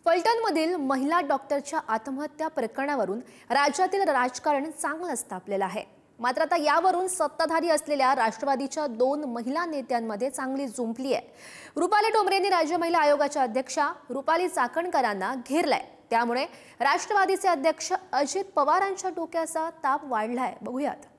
फलटणमधील महिला डॉक्टरच्या आत्महत्या प्रकरणावरून राज्यातील राजकारण चांगलंच तापलेलं आहे। मात्र आता यावरून सत्ताधारी असलेल्या राष्ट्रवादीच्या 2 महिला नेत्यांमध्ये चांगली जुंपली आहे। रुपाली ठोंबरेंनी राज्य महिला आयोगाच्या अध्यक्षा रुपाली चाकणकरांना घेरलंय। त्यामुळे राष्ट्रवादीचे अध्यक्ष अजित पवारांच्या डोक्याचा ताप वाढलाय। बघूयात।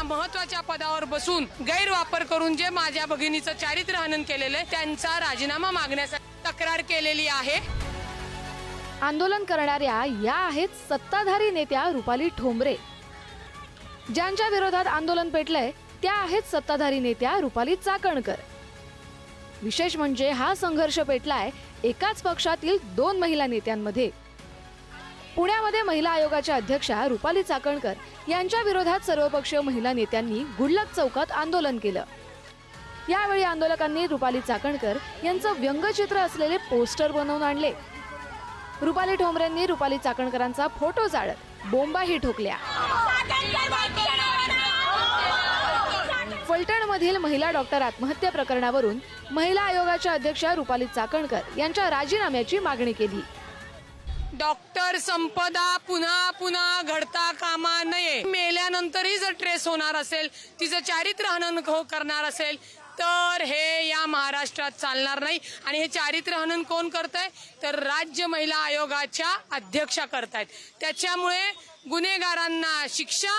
महत्वाच्या पदावर बसून गैरवापर करून जे माझ्या भगिनीचं चारित्र्य हनन केलेले त्यांचा राजीनामा मागण्यासाठी तक्रार केलेली आहे। आंदोलन करणाऱ्या या आहेत सत्ताधारी नेत्या रुपाली ठोंबरे। ज्यांच्या विरोधात आंदोलन पेटलंय त्या आहेत सत्ताधारी नेत्या रुपाली चाकणकर। विशेष म्हणजे हा संघर्ष पेटलाय एकाच पक्षातील 2 महिला नेत्यांमध्ये। पुण्यामध्ये महिला आयोगाच्या अध्यक्षा रुपाली चाकणकर यांच्या विरोधात सर्वपक्षीय महिला नेत्यांनी गुडलक चौकात आंदोलन केलं। यावेळी आंदोलकांनी रुपाली चाकणकर यांचं व्यंगचित्र असलेले पोस्टर बनवून आणले। रुपाली ठोंबरेंनी रुपाली चाकणकरांचा फोटो जाळत बोंबाही ठोकल्या। फलटणमधील महिला डॉक्टर आत्महत्या प्रकरणावरून महिला आयोगाच्या अध्यक्षा रुपाली चाकणकर यांच्या राजीनाम्याची मागणी केली। डॉक्टर संपदा पुन्हा पुन्हा घडता कामा नये। मेल्यानंतरही जर ट्रेस होणार असेल, तिचं चारित्र्य हनन करणार असेल तर हे या महाराष्ट्रात चालणार नाही। आणि हे चारित्र्य हनन कोण करतंय तर राज्य महिला आयोगाच्या अध्यक्षा करतायत। त्याच्यामुळे गुन्हेगारांना शिक्षा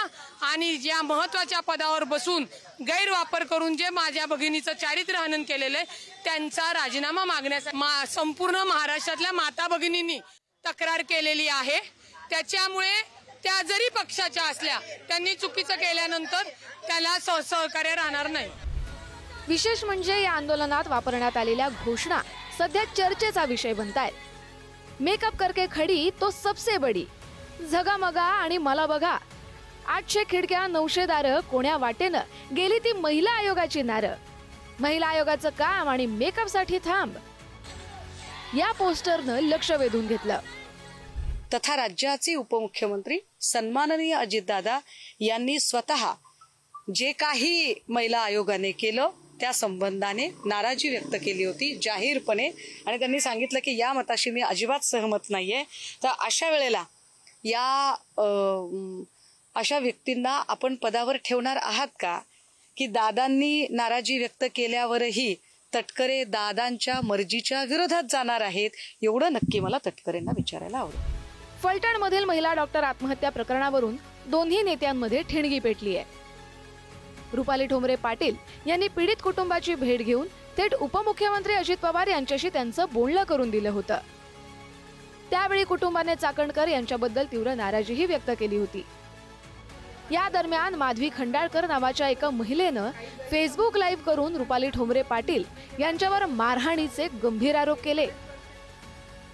आणि या महत्वाच्या पदावर बसून गैरवापर करून जे माझ्या भगिनीचं चारित्र्य हनन केलेले त्यांचा राजीनामा मागण्यासाठी संपूर्ण महाराष्ट्रातल्या माता भगिनींनी तक्रार केलेली आहे। त्याच्यामुळे त्या जरी पक्षाच्या असल्या त्यांनी चुकीचं केल्यानंतर त्याला सहकार्य राहणार नाही। विशेष म्हणजे या आंदोलनात वापरण्यात आलेल्या घोषणा सध्या चर्चेचा विषय बनतायत। मेकअप करके खडी तो सबसे बडी, झगामगा आणि मला बघा, 800 खिडक्या 900 दारं, कोण्या वाटेनं गेली ती महिला आयोगाची नारं, महिला आयोगाचं काम आणि मेकअपसाठी थांब, या पोस्टरनं लक्ष वेधून घेतलं। तथा राज्याचे उपमुख्यमंत्री सन्माननीय अजितदादा यांनी स्वतः जे काही महिला आयोगाने केलं त्या संबंधाने नाराजी व्यक्त केली होती जाहीरपणे। आणि त्यांनी सांगितलं की या मताशी मी अजिबात सहमत नाहीये। तर अशा वेळेला या अशा व्यक्तींना आपण पदावर ठेवणार आहात का, की दादांनी नाराजी व्यक्त केल्यावरही तटकरे दादांच्या मर्जीच्या विरोधात जाणार आहेत? एवढं नक्की मला तटकरेंना विचारायला आवडेल। फलटणमधील महिला डॉक्टर आत्महत्या प्रकरणावरून दोन्ही नेत्यांमध्ये ठिणगी पेटली आहे। रुपाली ठोंबरे पाटील यांनी पीडित कुटुंबाची भेट घेऊन थेट उपमुख्यमंत्री अजित पवार यांच्याशी त्यांचं बोलणं करून दिलं होतं। त्यावेळी कुटुंबाने चाकणकर यांच्याबद्दल तीव्र नाराजीही व्यक्त केली होती। या दरम्यान माधवी खंडाळकर नावाच्या एका महिलेनं फेसबुक लाईव्ह करून रुपाली ठोंबरे पाटील यांच्यावर मारहाणीचे गंभीर आरोप केले।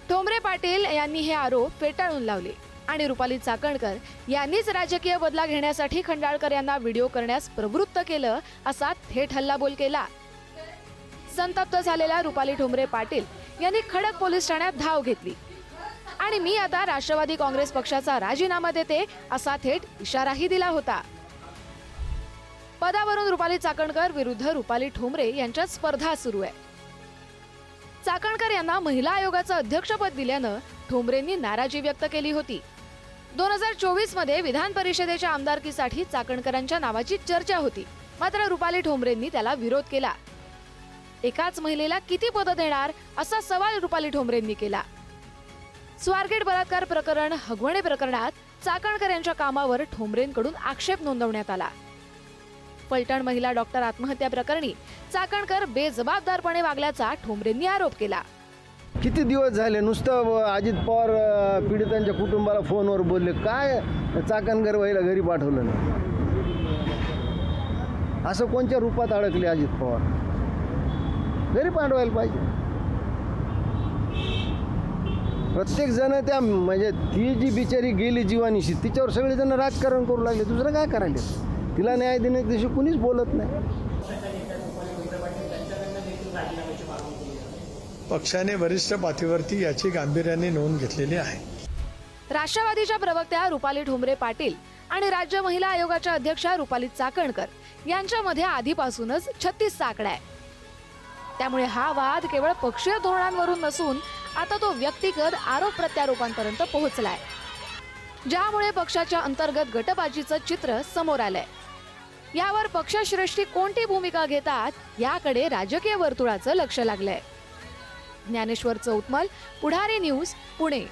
ठोंबरे पाटील यांनी हे आरोप फेटाळून लावले आणि रुपाली चाकणकर यांनीच राजकीय बदला घेण्यासाठी खंडाळकर यांना व्हिडिओ करण्यास प्रवृत्त केलं असा थेट हल्लाबोल केला। संतप्त झालेल्या रुपाली ठोंबरे पाटील यांनी खडक पोलीस ठाण्यात धाव घेतली आणि मी आता राष्ट्रवादी काँग्रेस पक्षाचा राजीनामा देते असा थेट इशाराही दिला होता। पदावरून रुपाली चाकणकर विरुद्ध रुपाली ठोंबरे यांच्यात स्पर्धा सुरू आहे। चाकणकर यांना महिला आयोगाचं अध्यक्षपद दिल्यानं ठोंबरेंनी नाराजी व्यक्त केली होती। 2024 मध्ये विधान परिषदेच्या आमदारकीसाठी चाकणकरांच्या नावाची चर्चा होती, मात्र रुपाली ठोंबरेंनी त्याला विरोध केला। एकाच महिलेला किती पदं देणार असा सवाल रुपाली ठोंबरेंनी केला। स्वारगेट बलात्कार प्रकरण हगवणे प्रकरणात चाकणकर यांच्या कामावर ठोंबरेंकडून आक्षेप नोंदवण्यात आला। फलटण महिला डॉक्टर आत्महत्या प्रकरणी चाकणकर बेजबाबदारपणे वागल्याचा ठोंबरेंनी आरोप केला। किती दिवस झाले नुसतं अजित पवार पीडितांच्या कुटुंबाला फोनवर बोलले, काय चाकणकर बाईला घरी पाठवलं नाही? असं कोणत्या रूपात अडकले अजित पवार? घरी पाठवायला पाहिजे। प्रत्येक जण त्या म्हणजे ती जी बिचारी गेली जीवानीशी तिच्यावर सगळे जण राजकारण करू लागले। दुसरं काय करायला? तिला न्याय देण्याच्या कोणीच बोलत नाही। पक्षाने वरिष्ठ पातळीवरती याची गांभीर्याने नोंद घेतलेली आहे. राष्ट्रवादीच्या प्रवक्त्या रुपाली ठोंबरे पाटील आणि राज्य महिला आयोगाच्या अध्यक्षा रुपाली चाकणकर यांच्यामध्ये आधीपासूनच 36 आकडा आहे. त्यामुळे हा वाद केवळ पक्षीय धोरणांवरून नसून आता तो व्यक्तिगत आरोप प्रत्यारोपांपर्यंत पोहोचलाय, ज्यामुळे पक्षाच्या अंतर्गत गटबाजीचं चित्र समोर आलंय. यावर पक्षश्रेष्ठी कोणती भूमिका घेतात याकडे राजकीय वर्तुळाचं लक्ष लागलंय. ज्ञानेश्वर चौतमल, पुढारी न्यूज, पुणे.